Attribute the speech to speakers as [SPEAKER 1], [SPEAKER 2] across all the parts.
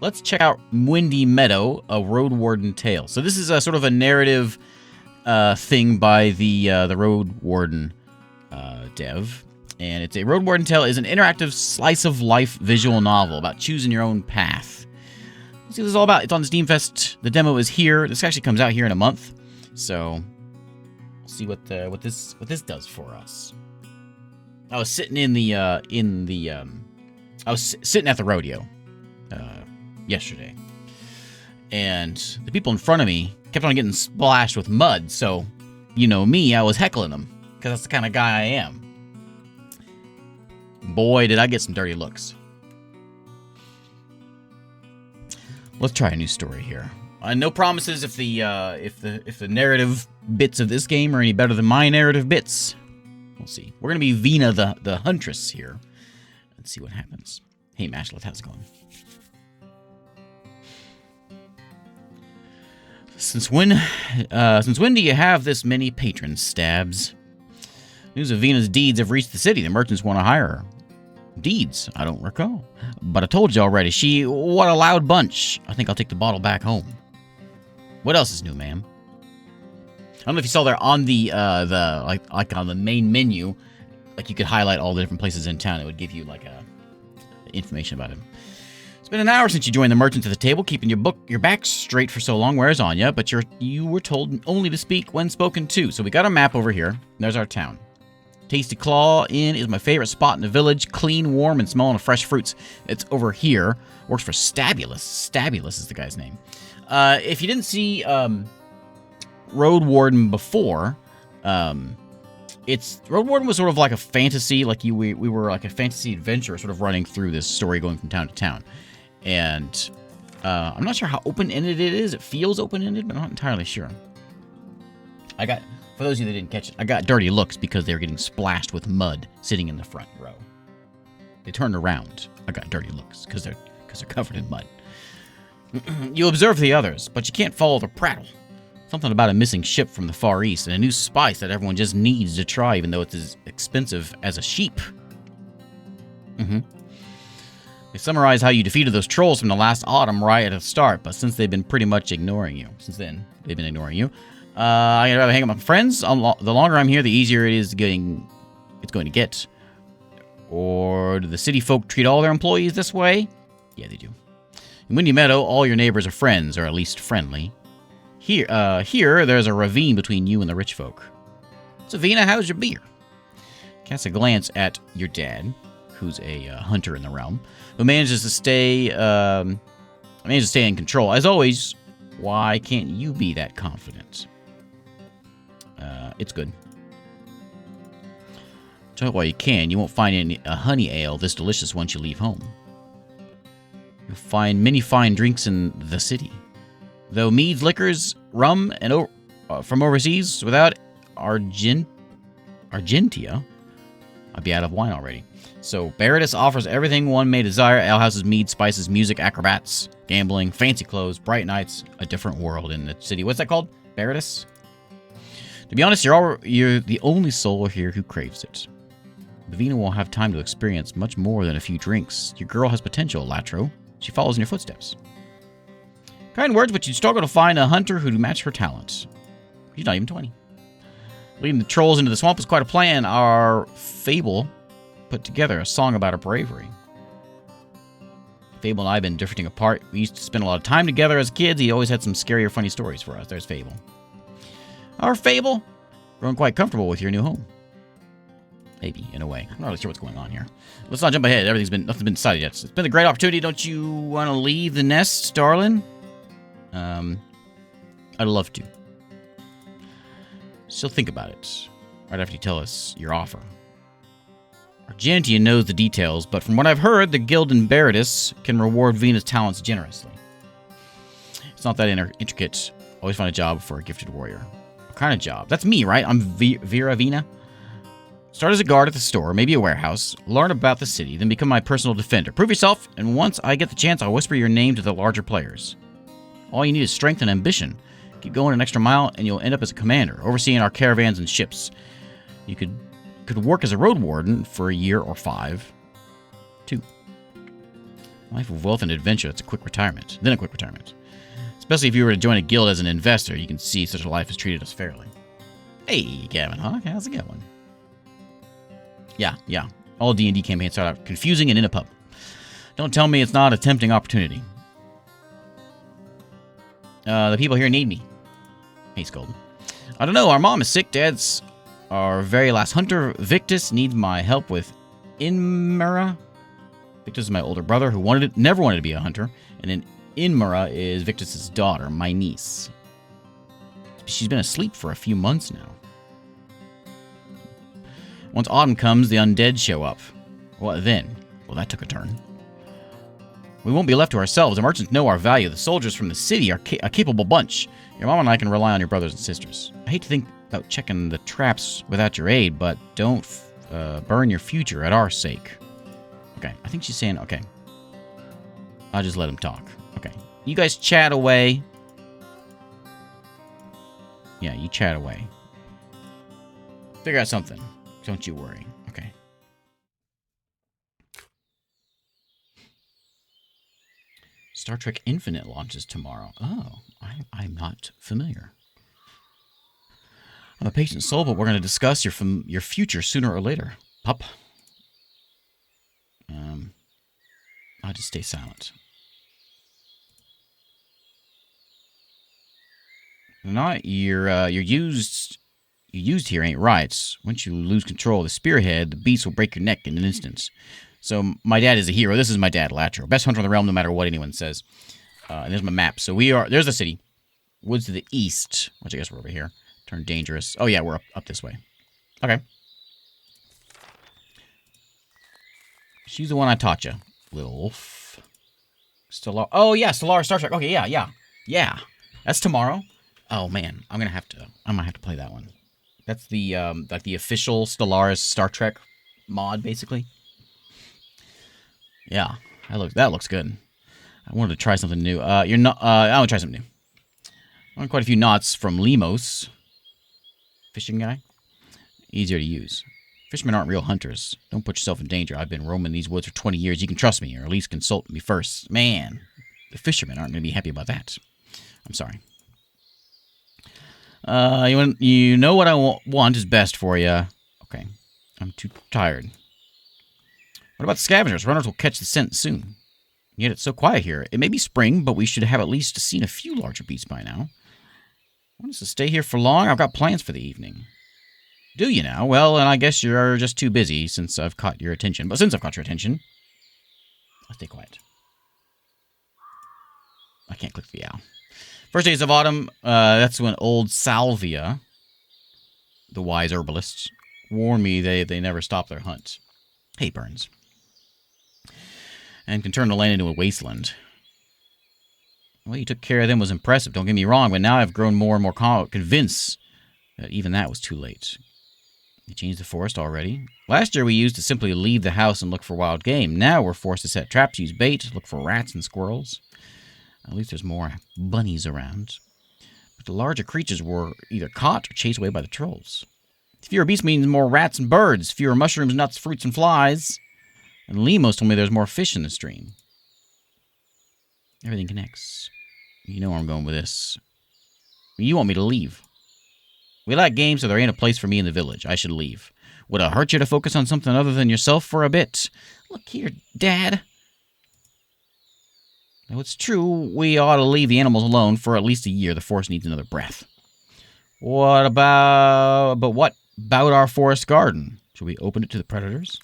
[SPEAKER 1] let's check out Windy Meadow, a Roadwarden Tale. So this is a sort of a narrative thing by the Roadwarden dev. And it's a Roadwarden Tale is an interactive slice-of-life visual novel about choosing your own path. Let's see what this is all about. It's on Steam Fest. The demo is here. This actually comes out here in a month. So we'll see what this does for us. I was sitting I was sitting at the rodeo yesterday, and the people in front of me kept on getting splashed with mud. So, you know me, I was heckling them because that's the kind of guy I am. Boy, did I get some dirty looks. Let's try a new story here. No promises if the narrative bits of this game are any better than my narrative bits. We'll see. We're gonna be Vina the huntress here. Let's see what happens. Hey, Mashlet, how's it going? Since when do you have this many patron stabs? News of Vina's deeds have reached the city. The merchants want to hire her. Deeds? I don't recall. But I told you already. What a loud bunch. I think I'll take the bottle back home. What else is new, ma'am? I don't know if you saw there on the like on the main menu, like you could highlight all the different places in town. It would give you like information about him. It's been an hour since you joined the merchants at the table, keeping your back straight for so long wears on you, but you were told only to speak when spoken to. So we got a map over here. There's our town. Tasty Claw Inn is my favorite spot in the village. Clean, warm, and smelling of fresh fruits. It's over here. Works for Stabulous. Stabulous is the guy's name. If you didn't see Roadwarden before, Roadwarden was sort of like a fantasy, like we were like a fantasy adventure sort of running through this story going from town to town. And I'm not sure how open-ended it is. It feels open-ended, but I'm not entirely sure. For those of you that didn't catch it, I got dirty looks because they were getting splashed with mud sitting in the front row. They turned around. I got dirty looks because they're covered in mud. You observe the others, but you can't follow the prattle. Something about a missing ship from the Far East and a new spice that everyone just needs to try, even though it's as expensive as a sheep. They summarize how you defeated those trolls from the last autumn right at the start, but since they've been pretty much ignoring you. I gotta hang out with my friends. The longer I'm here, the easier it's going to get. Or do the city folk treat all their employees this way? Yeah, they do. In Windy Meadow, all your neighbors are friends, or at least friendly. Here, there's a ravine between you and the rich folk. So, Vina, how's your beer? Cast a glance at your dad, who's a hunter in the realm, who manages to stay in control. As always, why can't you be that confident? It's good. Tell you while you can, you won't find a honey ale this delicious once you leave home. You'll find many fine drinks in the city. Though meads, liquors, rum, and from overseas, without Argentia, I'd be out of wine already. So, Baratus offers everything one may desire. Alehouses, mead, spices, music, acrobats, gambling, fancy clothes, bright nights, a different world in the city. What's that called? Baratus? To be honest, you're the only soul here who craves it. Vina won't have time to experience much more than a few drinks. Your girl has potential, Latro. She follows in your footsteps. Kind words, but you'd struggle to find a hunter who'd match her talent. She's not even 20. Leading the trolls into the swamp was quite a plan. Our Fable put together a song about her bravery. Fable and I have been drifting apart. We used to spend a lot of time together as kids. He always had some scary or funny stories for us. There's Fable. Our Fable, growing quite comfortable with your new home. Maybe, in a way. I'm not really sure what's going on here. Let's not jump ahead. Nothing's been decided yet. It's been a great opportunity. Don't you want to leave the nest, darling? I'd love to. Still think about it. Right after you tell us your offer. Argentia knows the details, but from what I've heard, the guild in Baratus can reward Vina's talents generously. It's not that intricate. Always find a job for a gifted warrior. What kind of job? That's me, right? I'm Vera Vina. Start as a guard at the store, maybe a warehouse, learn about the city, then become my personal defender. Prove yourself, and once I get the chance, I'll whisper your name to the larger players. All you need is strength and ambition. Keep going an extra mile, and you'll end up as a commander, overseeing our caravans and ships. You could work as a road warden for a year or 5. 2. Life of wealth and adventure, that's a quick retirement. Then a quick retirement. Especially if you were to join a guild as an investor, you can see such a life has treated us fairly. Hey, Gavin, huh? How's it going? Yeah. All D&D campaigns start out confusing and in a pub. Don't tell me it's not a tempting opportunity. The people here need me. Hey, Scold. I don't know, our mom is sick, Dad's our very last hunter. Victus needs my help with Inmura. Victus is my older brother who never wanted to be a hunter. And then Inmura is Victus's daughter, my niece. She's been asleep for a few months now. Once autumn comes, the undead show up. What then? Well, that took a turn. We won't be left to ourselves. The merchants know our value. The soldiers from the city are a capable bunch. Your mom and I can rely on your brothers and sisters. I hate to think about checking the traps without your aid, but don't burn your future at our sake. Okay, I think she's saying, okay. I'll just let him talk. Okay. You guys chat away. Yeah, you chat away. Figure out something. Don't you worry. Okay. Star Trek Infinite launches tomorrow. Oh, I'm not familiar. I'm a patient soul, but we're going to discuss your future sooner or later, pup. I'll just stay silent. Not your used here ain't right. Once you lose control of the spearhead, the beast will break your neck in an instant. So my dad is a hero. This is my dad, Latro. Best hunter in the realm, no matter what anyone says. And there's my map. So there's the city. Woods to the east, which I guess we're over here. Turn dangerous. Oh yeah, we're up this way. Okay. She's the one I taught you. Little wolf. Stellar. Oh yeah, Stellar Star Trek. Okay, yeah. That's tomorrow. Oh man, I might have to play that one. That's the like the official Stellaris Star Trek mod, basically. Yeah, that looks good. I wanted to try something new. I want to try something new. I want quite a few knots from Limos. Fishing guy. Easier to use. Fishermen aren't real hunters. Don't put yourself in danger. I've been roaming these woods for 20 years. You can trust me, or at least consult me first. Man, the fishermen aren't going to be happy about that. I'm sorry. You know what I want is best for you. Okay. I'm too tired. What about the scavengers? Runners will catch the scent soon. Yet it's so quiet here. It may be spring, but we should have at least seen a few larger beasts by now. Want us to stay here for long? I've got plans for the evening. Do you now? Well, and I guess you're just too busy since I've caught your attention. But since I've caught your attention, I'll stay quiet. I can't click the owl. First days of autumn, that's when old Salvia, the wise herbalists, warn me they never stop their hunt. Hey, Burns. And can turn the land into a wasteland. The way you took care of them was impressive, don't get me wrong, but now I've grown more and more convinced that even that was too late. You changed the forest already. Last year we used to simply leave the house and look for wild game. Now we're forced to set traps, use bait, look for rats and squirrels. At least there's more bunnies around. But the larger creatures were either caught or chased away by the trolls. Fewer beasts means more rats and birds, fewer mushrooms, nuts, fruits, and flies. And Limos told me there's more fish in the stream. Everything connects. You know where I'm going with this. You want me to leave. We like games, so there ain't a place for me in the village. I should leave. Would it hurt you to focus on something other than yourself for a bit? Look here, Dad. Now, it's true, we ought to leave the animals alone for at least a year. The forest needs another breath. What about our forest garden? Should we open it to the predators?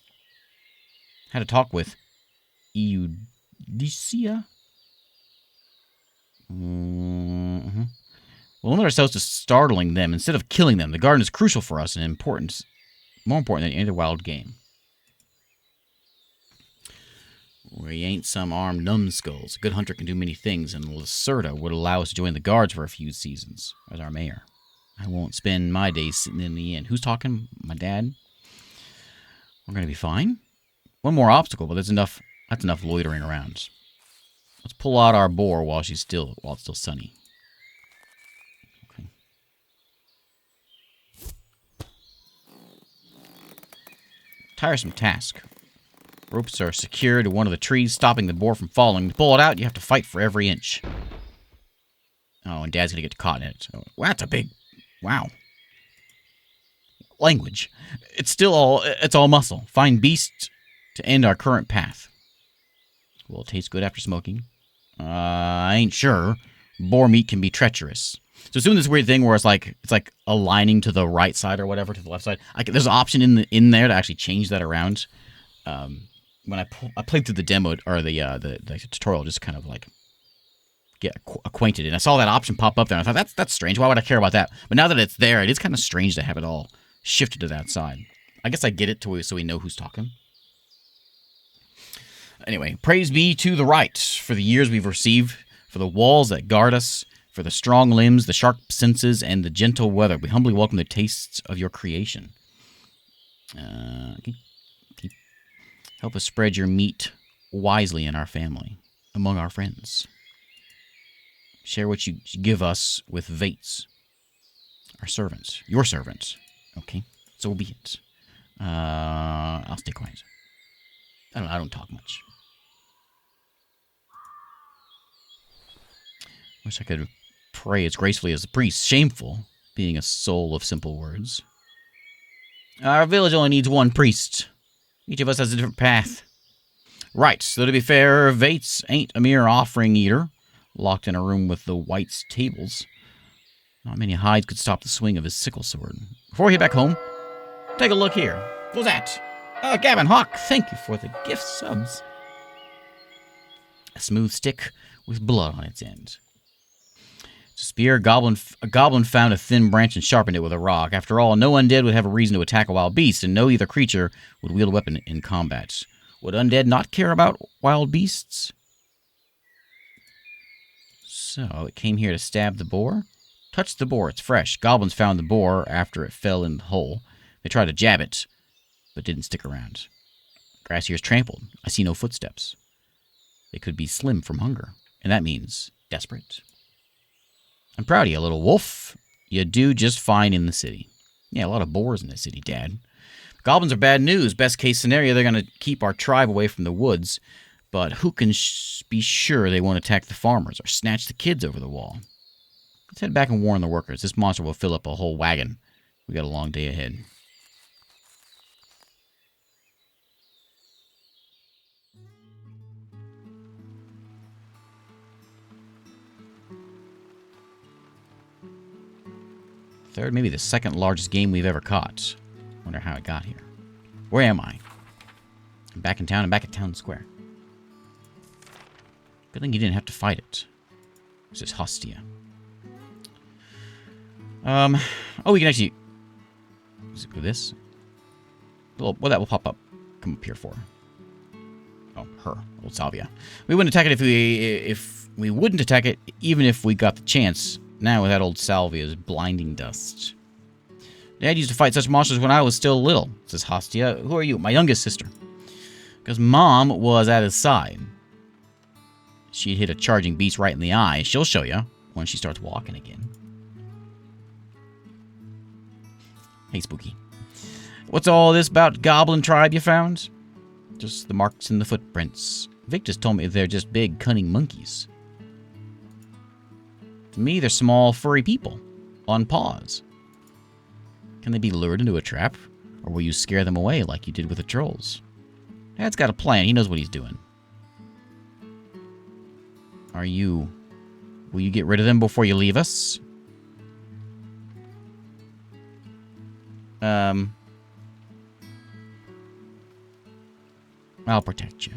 [SPEAKER 1] Had a talk with Eudicia. We'll limit ourselves to startling them instead of killing them. The garden is crucial for us and more important than any other wild game. We ain't some armed numbskulls. A good hunter can do many things, and Lacerda would allow us to join the guards for a few seasons as our mayor. I won't spend my days sitting in the inn. Who's talking? My dad? We're going to be fine. One more obstacle, but that's enough loitering around. Let's pull out our boar while it's still sunny. Okay. Tiresome task. Ropes are secured to one of the trees, stopping the boar from falling. To pull it out, you have to fight for every inch. Oh, and Dad's gonna get caught in it. Oh, well, that's a big... Wow. Language. It's all muscle. Find beasts to end our current path. Will it taste good after smoking? I ain't sure. Boar meat can be treacherous. So it's doing this weird thing where it's like aligning to the right side or whatever, to the left side. There's an option in there to actually change that around. When I played through the demo or the tutorial, just kind of like get acquainted, and I saw that option pop up there, and I thought that's strange. Why would I care about that? But now that it's there, it is kind of strange to have it all shifted to that side. I guess I get it so we know who's talking. Anyway, praise be to the right for the years we've received, for the walls that guard us, for the strong limbs, the sharp senses, and the gentle weather. We humbly welcome the tastes of your creation. Help us spread your meat wisely in our family, among our friends. Share what you give us with Vates, our servants, your servants. Okay, so be it. I'll stay quiet. I don't talk much. Wish I could pray as gracefully as the priest. Shameful, being a soul of simple words. Our village only needs one priest. Each of us has a different path. Right, so to be fair, Vates ain't a mere offering eater, locked in a room with the whites tables. Not many hides could stop the swing of his sickle sword. Before we head back home, take a look here. What's that? Gavin Hawk, thank you for the gift subs. A smooth stick with blood on its end. Spear, a goblin found a thin branch and sharpened it with a rock. After all, no undead would have a reason to attack a wild beast, and no other creature would wield a weapon in combat. Would undead not care about wild beasts? So, it came here to stab the boar? Touch the boar, it's fresh. Goblins found the boar after it fell in the hole. They tried to jab it, but didn't stick around. Grass here is trampled. I see no footsteps. They could be slim from hunger, and that means desperate. I'm proud of you, little wolf. You do just fine in the city. Yeah, a lot of boars in the city, Dad. Goblins are bad news. Best case scenario, they're going to keep our tribe away from the woods. But who can be sure they won't attack the farmers or snatch the kids over the wall? Let's head back and warn the workers. This monster will fill up a whole wagon. We got a long day ahead. Third, maybe the second largest game we've ever caught. Wonder how it got here. Where am I? I'm back in town. I'm back at town square. Good thing you didn't have to fight it. This is Hostia. Oh, we can actually... Let's do this. Well, that will pop up. Come up here for. Oh, her. Old Salvia. We wouldn't attack it if we wouldn't attack it even if we got the chance. Now with that old Salvia's blinding dust. Dad used to fight such monsters when I was still little, says Hostia. Who are you? My youngest sister. Because Mom was at his side. She'd hit a charging beast right in the eye. She'll show you when she starts walking again. Hey, Spooky. What's all this about goblin tribe you found? Just the marks and the footprints. Vic just told me they're just big, cunning monkeys. To me, they're small, furry people on paws. Can they be lured into a trap? Or will you scare them away like you did with the trolls? Dad's got a plan. He knows what he's doing. Will you get rid of them before you leave us? I'll protect you.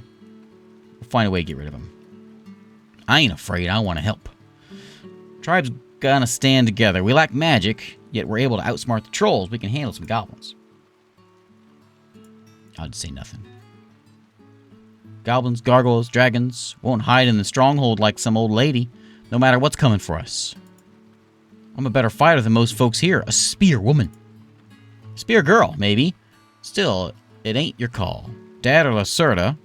[SPEAKER 1] We'll find a way to get rid of them. I ain't afraid. I want to help. Tribe's gonna stand together. We lack magic, yet we're able to outsmart the trolls. We can handle some goblins. I'll just say nothing. Goblins, gargoyles, dragons won't hide in the stronghold like some old lady, no matter what's coming for us. I'm a better fighter than most folks here. A spear woman. Spear girl, maybe. Still, it ain't your call. Dad or Lacerda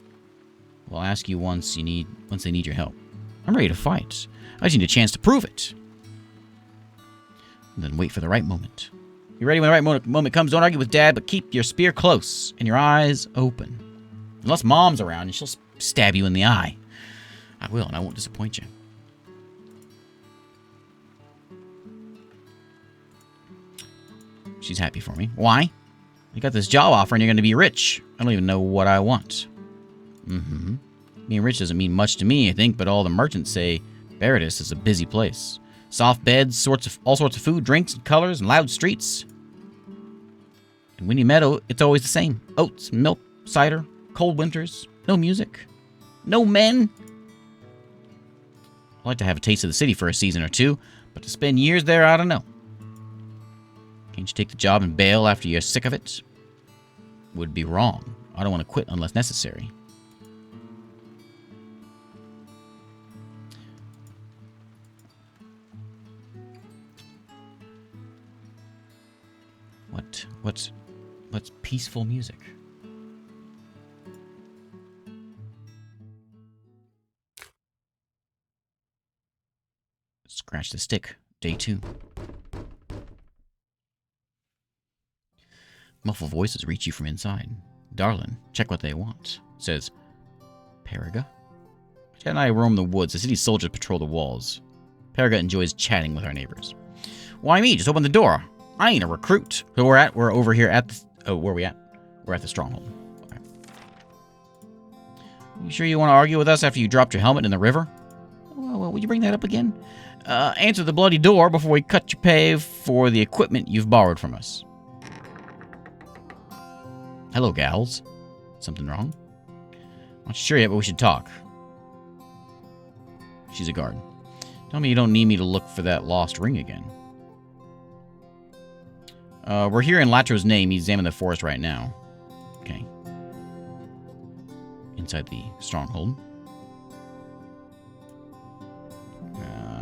[SPEAKER 1] will ask you once they need your help. I'm ready to fight. I just need a chance to prove it. And then wait for the right moment. You're ready when the right moment comes. Don't argue with Dad, but keep your spear close and your eyes open. Unless Mom's around and she'll stab you in the eye. I will, and I won't disappoint you. She's happy for me. Why? You got this job offer and you're going to be rich. I don't even know what I want. Mm-hmm. Being rich doesn't mean much to me, I think, but all the merchants say Paradis is a busy place. Soft beds, all sorts of food, drinks, and colors, and loud streets. In Windy Meadow, it's always the same. Oats, milk, cider, cold winters, no music, no men. I'd like to have a taste of the city for a season or two, but to spend years there, I don't know. Can't you take the job and bail after you're sick of it? Would be wrong. I don't want to quit unless necessary. What's peaceful music? Scratch the stick. Day 2. Muffled voices reach you from inside. Darlin, check what they want. It says, Paraga? Chad and I roam the woods. The city's soldiers patrol the walls. Paraga enjoys chatting with our neighbors. Why me? Just open the door. I ain't a recruit. So we're over here at the... Oh, where are we at? We're at the stronghold. Okay. You sure you want to argue with us after you dropped your helmet in the river? Well, would you bring that up again? Answer the bloody door before we cut your pay for the equipment you've borrowed from us. Hello, gals. Something wrong? Not sure yet, but we should talk. She's a guard. Tell me you don't need me to look for that lost ring again. We're here in Latro's name. He's examining the forest right now. Okay. Inside the stronghold.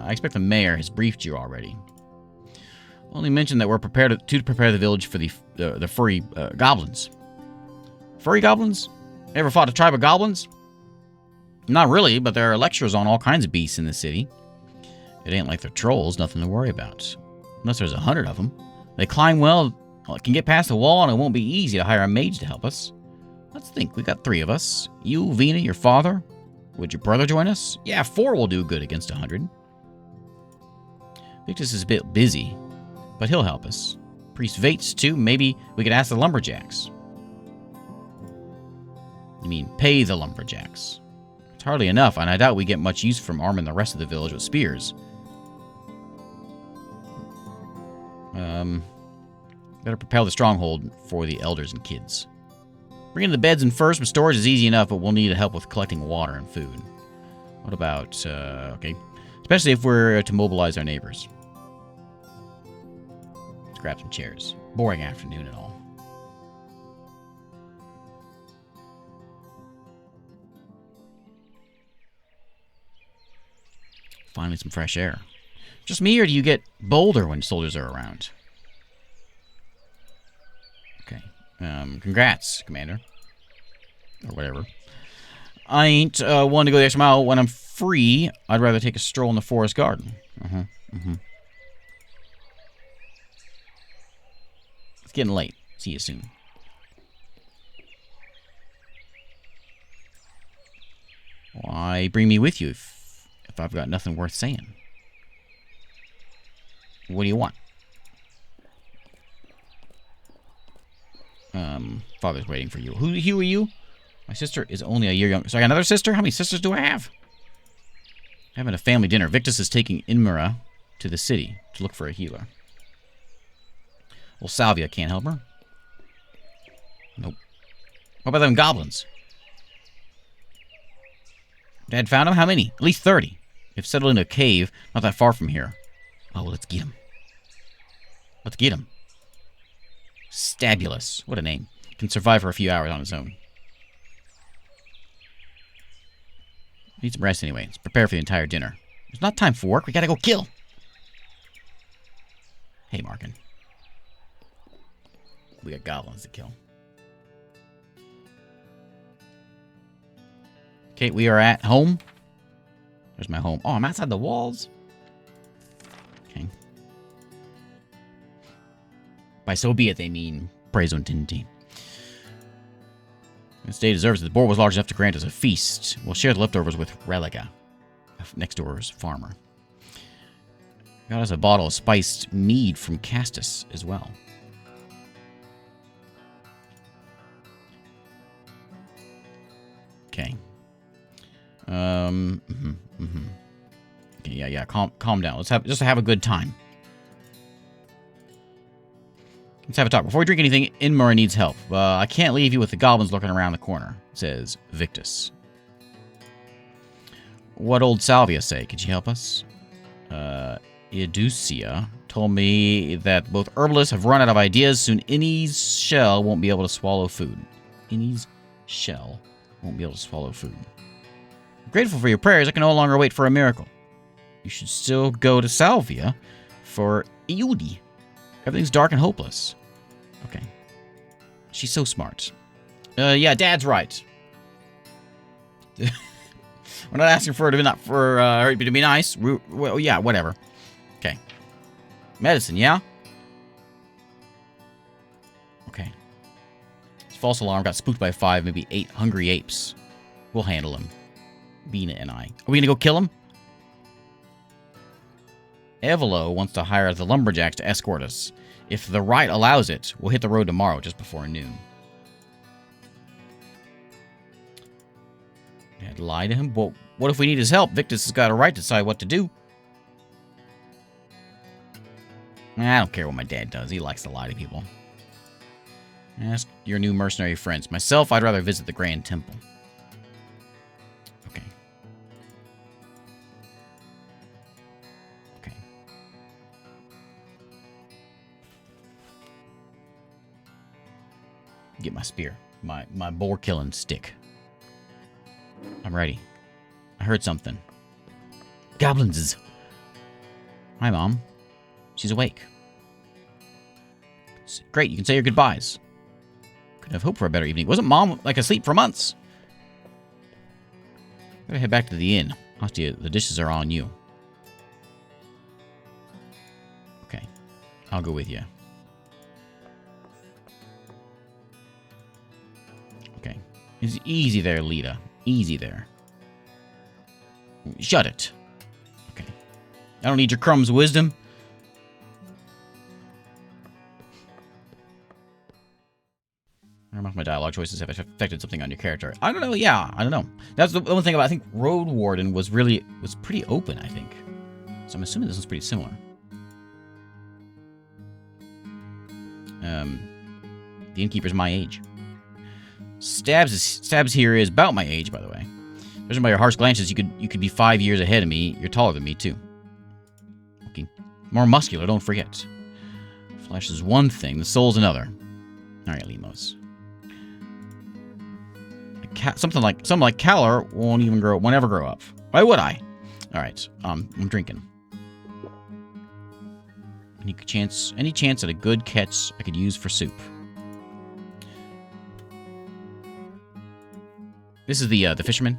[SPEAKER 1] I expect the mayor has briefed you already. Only mentioned that we're prepared to prepare the village for the furry goblins. Furry goblins? Ever fought a tribe of goblins? Not really, but there are lectures on all kinds of beasts in the city. It ain't like they're trolls, nothing to worry about. Unless there's 100 of them. They climb well, can get past the wall, and it won't be easy to hire a mage to help us. Let's think, we got 3 of us. You, Vina, your father. Would your brother join us? Yeah, 4 will do good against 100. Victus is a bit busy, but he'll help us. Priest Vates, too. Maybe we could ask the lumberjacks. You mean pay the lumberjacks. It's hardly enough, and I doubt we get much use from arming the rest of the village with spears. Better propel the stronghold for the elders and kids. Bringing the beds in first, but storage is easy enough, but we'll need help with collecting water and food. What about, okay. Especially if we're to mobilize our neighbors. Let's grab some chairs. Boring afternoon and all. Finally some fresh air. Just me, or do you get bolder when soldiers are around? Okay. Congrats, Commander. Or whatever. I ain't one to go the extra mile. When I'm free, I'd rather take a stroll in the forest garden. It's getting late. See you soon. Why bring me with you if I've got nothing worth saying? What do you want? Father's waiting for you. Who are you? My sister is only a year younger. So I got another sister? How many sisters do I have? Having a family dinner. Victus is taking Inmira to the city to look for a healer. Well, Salvia can't help her. Nope. What about them goblins? Dad found them? How many? At least 30. They've settled in a cave not that far from here. Oh, well, let's get them. Let's get him. Stabulous. What a name. Can survive for a few hours on his own. Need some rest anyway. Let's prepare for the entire dinner. There's not time for work. We gotta go kill. Hey, Markin. We got goblins to kill. Okay, we are at home. There's my home. Oh, I'm outside the walls. Okay. By so be it, they mean Prezontinti. This day deserves it. The board was large enough to grant us a feast. We'll share the leftovers with Religa, next door's farmer. Got us a bottle of spiced mead from Castus as well. Okay. Okay, yeah. Calm down. Let's have a good time. Let's have a talk. Before we drink anything, Inmar needs help. I can't leave you with the goblins lurking around the corner, says Victus. What old Salvia say? Could you help us? Educia told me that both herbalists have run out of ideas. Soon Innie's shell won't be able to swallow food. Innie's shell won't be able to swallow food. I'm grateful for your prayers. I can no longer wait for a miracle. You should still go to Salvia for Iudi. Everything's dark and hopeless. Okay. She's so smart. Yeah, Dad's right. We're not asking for her to be her to be nice. Well, yeah, whatever. Okay. Medicine, yeah? Okay. This false alarm got spooked by 5, maybe 8 hungry apes. We'll handle him. Bina and I. Are we gonna go kill him? Evelo wants to hire the lumberjacks to escort us. If the right allows it, we'll hit the road tomorrow just before noon. I had to lie to him? Well, what if we need his help? Victus has got a right to decide what to do. I don't care what my dad does. He likes to lie to people. Ask your new mercenary friends. Myself, I'd rather visit the Grand Temple. Okay. Okay. Get my spear. My boar-killing stick. I'm ready. I heard something. Goblins. Hi, Mom. She's awake. Great, you can say your goodbyes. Couldn't have hoped for a better evening. Wasn't Mom, like, asleep for months? Gotta head back to the inn. Hostia, the dishes are on you. Okay. I'll go with you. Okay. It's easy there, Lita. Easy there. Shut it. Okay. I don't need your crumbs of wisdom. I don't know if my dialogue choices have affected something on your character. I don't know. Yeah, I don't know. That's the one thing about, I think Roadwarden was pretty open, I think. So I'm assuming this is pretty similar. The innkeeper's my age. Stabs here is about my age, by the way. Judging by your harsh glances, you could be 5 years ahead of me. You're taller than me, too. Okay. More muscular, don't forget. Flesh is one thing, the soul's another. Alright, Limos. Something like Calor won't ever grow up. Why would I? Alright, I'm drinking. Any chance at a good catch I could use for soup? This is the fisherman.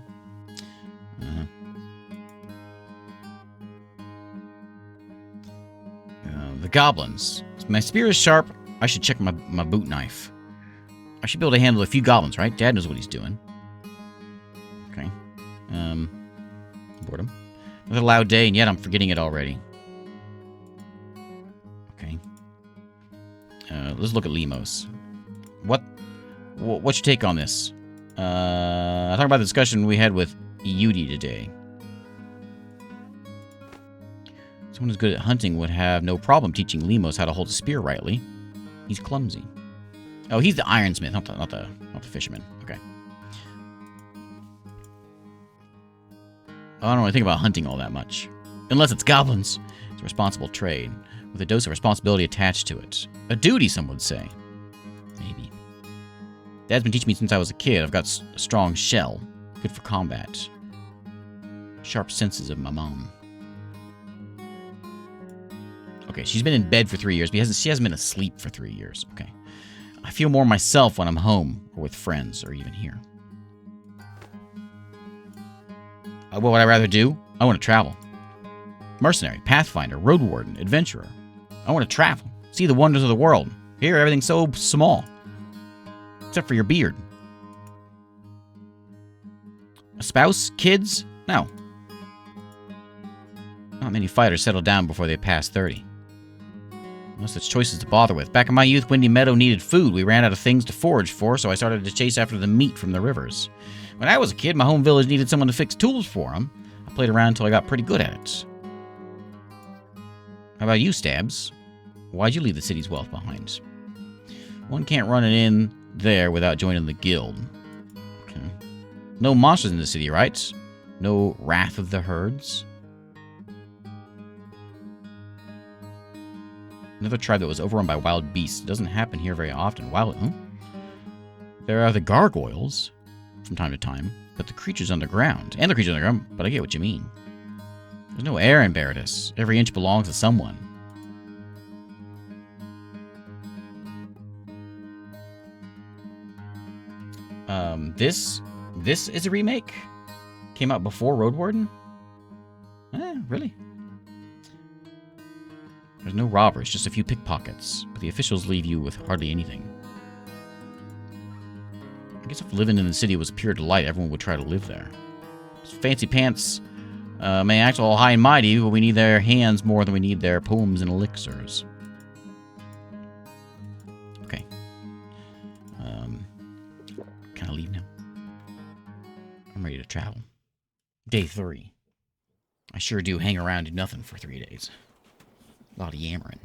[SPEAKER 1] The goblins. My spear is sharp. I should check my boot knife. I should be able to handle a few goblins, right? Dad knows what he's doing. Okay. Boredom. Another loud day, and yet I'm forgetting it already. Okay. Let's look at Limos. What's your take on this? I'll talk about the discussion we had with Iudi today. Someone who's good at hunting would have no problem teaching Limos how to hold a spear rightly. He's clumsy. Oh, he's the ironsmith, not the fisherman. Okay. I don't really think about hunting all that much. Unless it's goblins. It's a responsible trade, with a dose of responsibility attached to it. A duty, some would say. Maybe. Dad's been teaching me since I was a kid. I've got a strong shell. Good for combat. Sharp senses of my mom. Okay, she's been in bed for 3 years, but she hasn't been asleep for 3 years. Okay. I feel more myself when I'm home, or with friends, or even here. What would I rather do? I want to travel. Mercenary, pathfinder, roadwarden, adventurer. I want to travel. See the wonders of the world. Here, everything's so small. Except for your beard. A spouse? Kids? No. Not many fighters settle down before they pass 30. No such choices to bother with. Back in my youth, Windy Meadow needed food. We ran out of things to forage for, so I started to chase after the meat from the rivers. When I was a kid, my home village needed someone to fix tools for them. I played around until I got pretty good at it. How about you, Stabs? Why'd you leave the city's wealth behind? One can't run it in there without joining the guild. Okay. No monsters in the city, right? No wrath of the herds? Another tribe that was overrun by wild beasts. It doesn't happen here very often. Wild, huh? There are the gargoyles from time to time, but the creatures underground. And the creatures underground, but I get what you mean. There's no air in Baratus. Every inch belongs to someone. This is a remake? Came out before Roadwarden? Really? There's no robbers, just a few pickpockets, but the officials leave you with hardly anything. I guess if living in the city was a pure delight, everyone would try to live there. Fancy pants may act all high and mighty, but we need their hands more than we need their poems and elixirs. Okay. Can I leave now? I'm ready to travel. Day 3. I sure do hang around and do nothing for 3 days. A lot of yammering.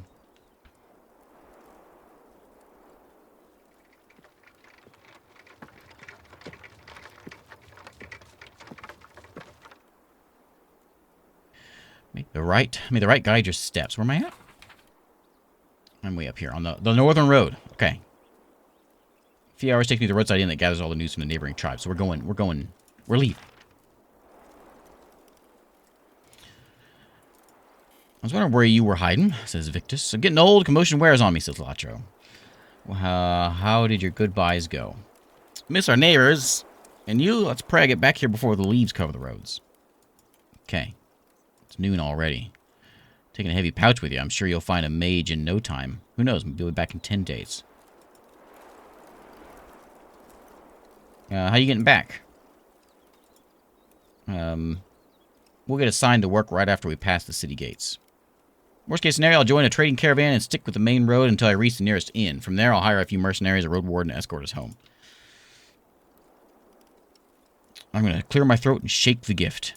[SPEAKER 1] May the right guide your steps. Where am I at? I'm way up here on the northern road. Okay. A few hours take me to the roadside inn that gathers all the news from the neighboring tribes. So we're leaving. I was wondering where you were hiding, says Victus. I'm getting old. Commotion wears on me, says Latro. Well, how did your goodbyes go? Miss our neighbors. And you, let's pray I get back here before the leaves cover the roads. Okay. It's noon already. Taking a heavy pouch with you. I'm sure you'll find a mage in no time. Who knows? Maybe we'll be back in 10 days. How you getting back? We'll get assigned to work right after we pass the city gates. Worst case scenario, I'll join a trading caravan and stick with the main road until I reach the nearest inn. From there, I'll hire a few mercenaries, a road warden, and escort us home. I'm going to clear my throat and shake the gift.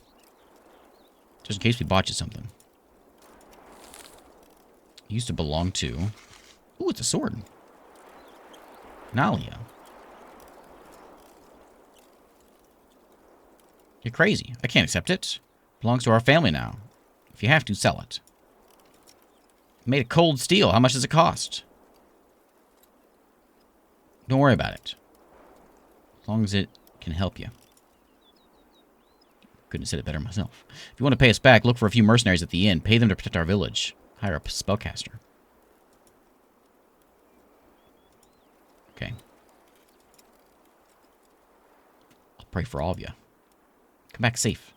[SPEAKER 1] Just in case we botch something. It used to belong to... Ooh, it's a sword. Nalia. You're crazy. I can't accept it. It belongs to our family now. If you have to, sell it. Made of cold steel. How much does it cost? Don't worry about it. As long as it can help you. Couldn't have said it better myself. If you want to pay us back, look for a few mercenaries at the inn. Pay them to protect our village. Hire a spellcaster. Okay. I'll pray for all of you. Come back safe.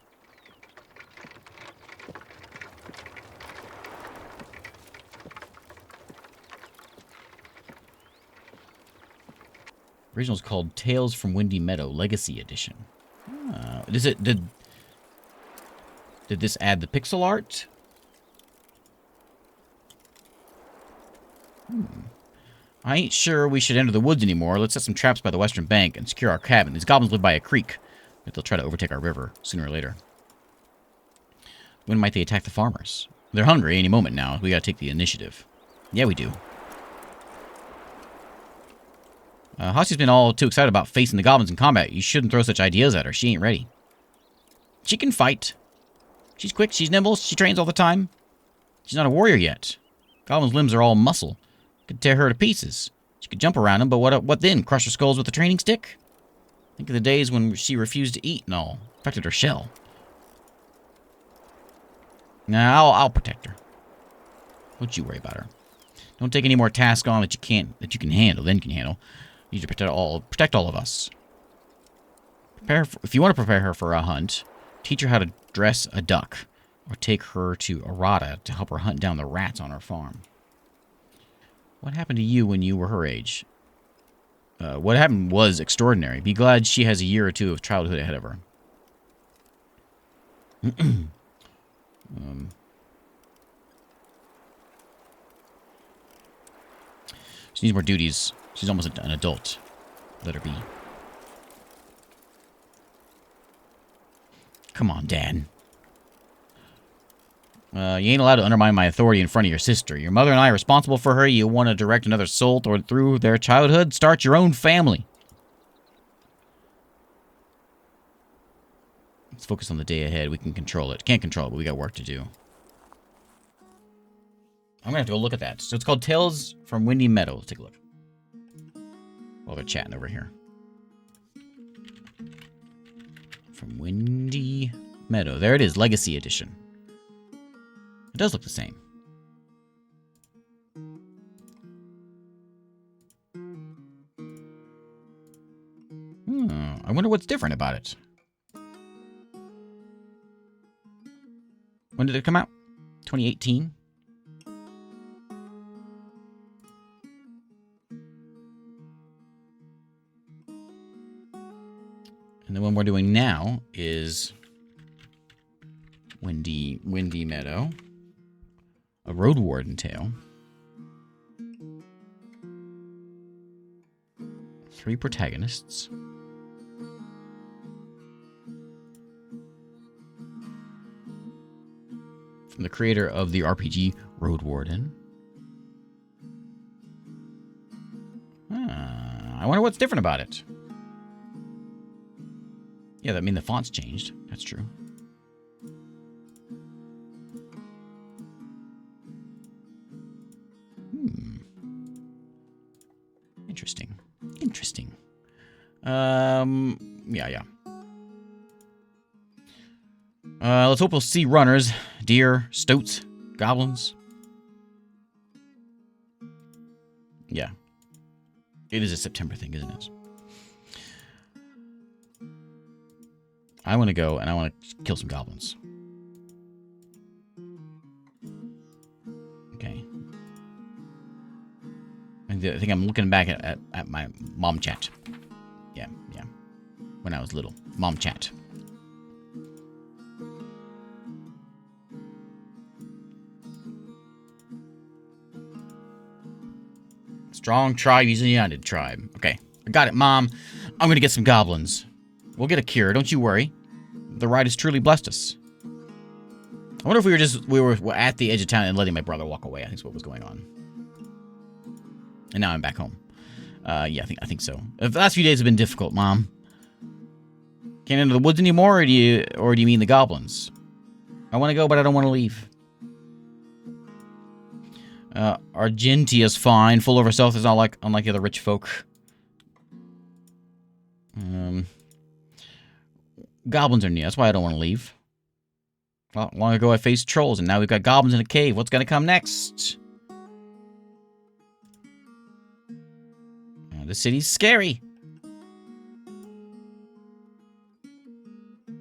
[SPEAKER 1] Original is called Tales from Windy Meadow Legacy Edition. Did this add the pixel art? I ain't sure we should enter the woods anymore. Let's set some traps by the western bank and secure our cabin. These goblins live by a creek, but they'll try to overtake our river sooner or later. When might they attack the farmers? They're hungry any moment now. We gotta take the initiative. Yeah, we do. Hossy's been all too excited about facing the goblins in combat. You shouldn't throw such ideas at her. She ain't ready. She can fight. She's quick, she's nimble, she trains all the time. She's not a warrior yet. Goblin's limbs are all muscle. Could tear her to pieces. She could jump around them, but what then? Crush her skulls with a training stick? Think of the days when she refused to eat and all. Affected her shell. Nah, I'll protect her. Don't you worry about her. Don't take any more tasks on that you can handle. You need to protect all of us. If you want to prepare her for a hunt, teach her how to dress a duck, or take her to Arata to help her hunt down the rats on her farm. What happened to you when you were her age? What happened was extraordinary. Be glad she has a year or two of childhood ahead of her. She needs more duties. She's almost an adult. Let her be. Come on, Dad. You ain't allowed to undermine my authority in front of your sister. Your mother and I are responsible for her. You want to direct another soul through their childhood? Start your own family. Let's focus on the day ahead. We can control it. Can't control it, but we got work to do. I'm going to have to go look at that. So it's called Tales from Windy Meadow. Let's take a look. While they're chatting over here. From Windy Meadow. There it is. Legacy Edition. It does look the same. I wonder what's different about it. When did it come out? 2018? And the one we're doing now is Windy Meadow. A Roadwarden Tale. 3 protagonists. From the creator of the RPG Roadwarden. I wonder what's different about it. Yeah, I mean the font's changed. That's true. Interesting. Interesting. Yeah. Let's hope we'll see runners, deer, stoats, goblins. Yeah. It is a September thing, isn't it? I want to go and I want to kill some goblins. Okay. I think I'm looking back at my mom chat. Yeah. When I was little. Mom chat. Strong tribe is a united tribe. Okay. I got it, Mom. I'm going to get some goblins. We'll get a cure. Don't you worry. The ride has truly blessed us. I wonder if we were at the edge of town and letting my brother walk away. I think that's what was going on. And now I'm back home. Yeah, I think so. The last few days have been difficult, Mom. Can't enter the woods anymore, or do you mean the goblins? I want to go, but I don't want to leave. Argentia's fine, full of herself. Is not unlike the other rich folk. Goblins are near. That's why I don't want to leave. Well, long ago I faced trolls, and now we've got goblins in a cave. What's gonna come next? The city's scary.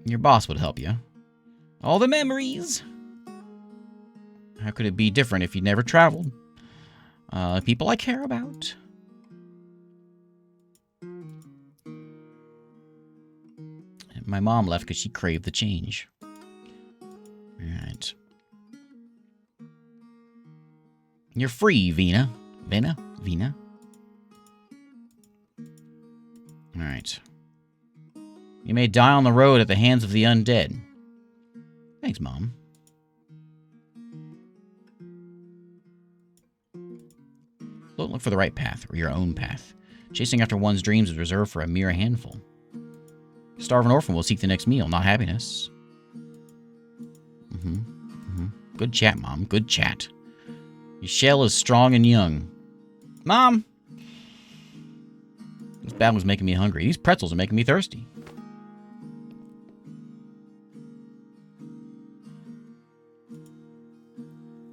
[SPEAKER 1] Your boss would help you. All the memories. How could it be different if you never traveled? People I care about. My mom left because she craved the change. Alright. You're free, Vina. Vina? Alright. You may die on the road at the hands of the undead. Thanks, Mom. Don't look for the right path, or your own path. Chasing after one's dreams is reserved for a mere handful. Starving orphan will seek the next meal, not happiness. Good chat, Mom. Good chat. Your shell is strong and young. Mom! This battle's making me hungry. These pretzels are making me thirsty.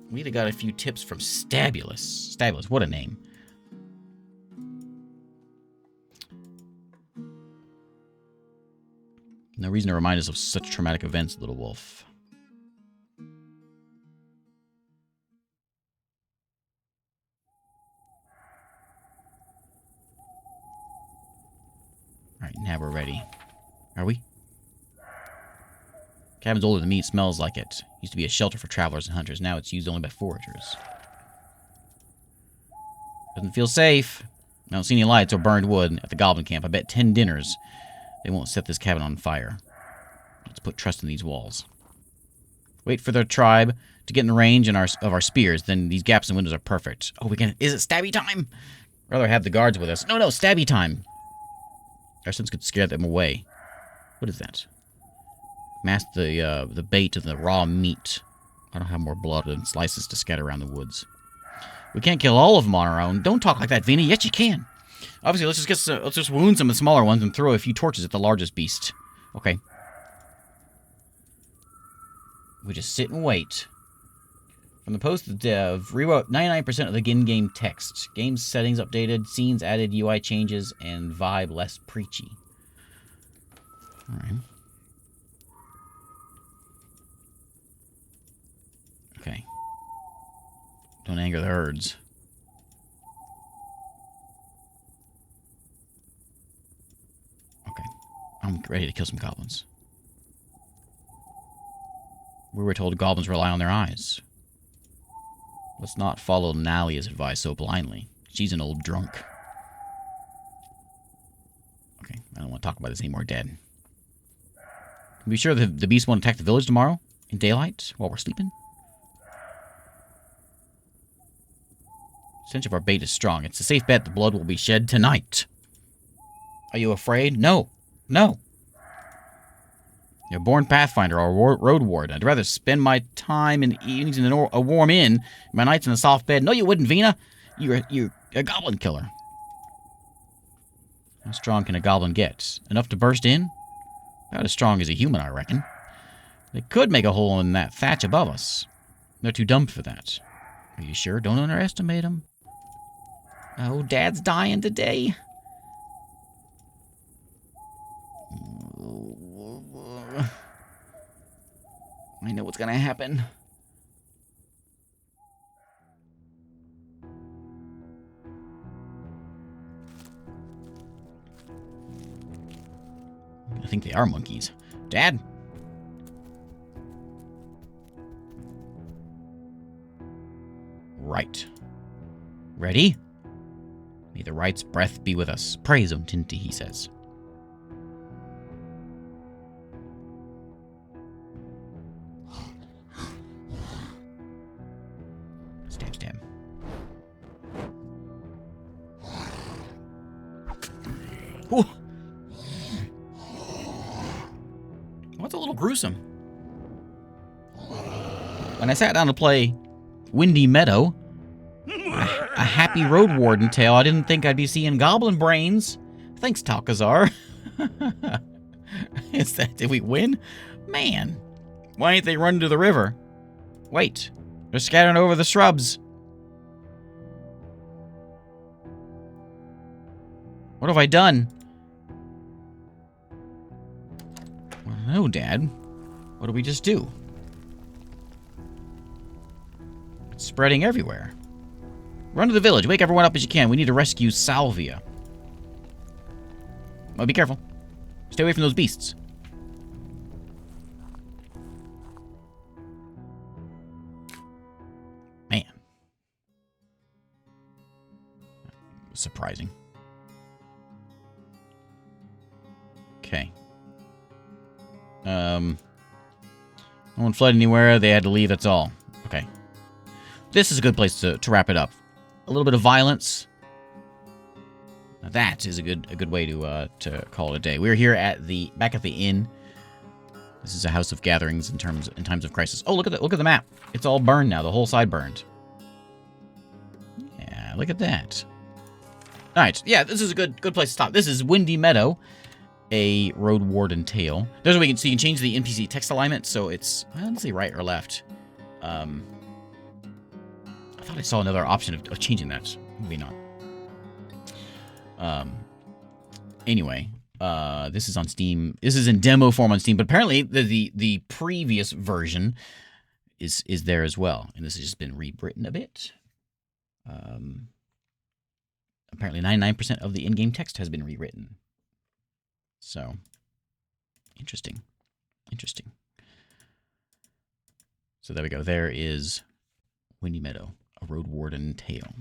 [SPEAKER 1] We'd have got a few tips from Stabulous. Stabulous, what a name. No reason to remind us of such traumatic events, little wolf. Alright, now we're ready. Are we? Cabin's older than me. It smells like it. Used to be a shelter for travelers and hunters. Now it's used only by foragers. Doesn't feel safe. I don't see any lights or burned wood at the goblin camp. I bet 10 dinners they won't set this cabin on fire. Let's put trust in these walls. Wait for their tribe to get in range of our spears. Then these gaps in windows are perfect. Oh, is it stabby time? Rather have the guards with us. No, stabby time. Our sons could scare them away. What is that? Mask the bait of the raw meat. I don't have more blood and slices to scatter around the woods. We can't kill all of them on our own. Don't talk like that, Vina. Yes, you can. Obviously, let's just wound some of the smaller ones and throw a few torches at the largest beast. Okay. We just sit and wait. From the post, the dev rewrote 99% of the in-game text. Game settings updated, scenes added, UI changes, and vibe less preachy. Alright. Okay. Don't anger the herds. Okay. I'm ready to kill some goblins. We were told goblins rely on their eyes. Let's not follow Nalia's advice so blindly. She's an old drunk. Okay, I don't want to talk about this anymore, Dad. Can we be sure the beast won't attack the village tomorrow? In daylight? While we're sleeping? The stench of our bait is strong. It's a safe bet the blood will be shed tonight. Are you afraid? No. No. You're a born pathfinder or road warden. I'd rather spend my time in the evenings in a warm inn, my nights in a soft bed. No, you wouldn't, Vina. You're a goblin killer. How strong can a goblin get? Enough to burst in? About as strong as a human, I reckon. They could make a hole in that thatch above us. They're too dumb for that. Are you sure? Don't underestimate them. Oh, Dad's dying today. I know what's gonna happen. I think they are monkeys. Dad? Right. Ready? May the right's breath be with us. Praise him, Tinty, he says. Stab, stab. Ooh. Well, that's a little gruesome. When I sat down to play Windy Meadow, a happy Roadwarden Tale, I didn't think I'd be seeing goblin brains. Thanks, Talkazar. Did we win? Man, why ain't they run to the river? Wait, they're scattering over the shrubs. What have I done? Well, no, Dad. What did we just do? It's spreading everywhere. Run to the village. Wake everyone up as you can. We need to rescue Salvia. Oh, be careful. Stay away from those beasts. Man. Surprising. Okay. No one fled anywhere. They had to leave. That's all. Okay. This is a good place to wrap it up. A little bit of violence. Now that is a good way to call it a day. We're here back at the inn. This is a house of gatherings in times of crisis. Oh, look at the map. It's all burned now. The whole side burned. Yeah, look at that. All right. Yeah, this is a good place to stop. This is Windy Meadow, a Roadwarden Tale. There's a way you can change the NPC text alignment, so it's, well, let's say right or left. I thought I saw another option of changing that. Maybe not. Anyway, this is on Steam. This is in demo form on Steam, but apparently the previous version is there as well, and this has just been rewritten a bit. Apparently 99% of the in-game text has been rewritten. So, interesting. So there we go. There is Windy Meadow, a Roadwarden Tale.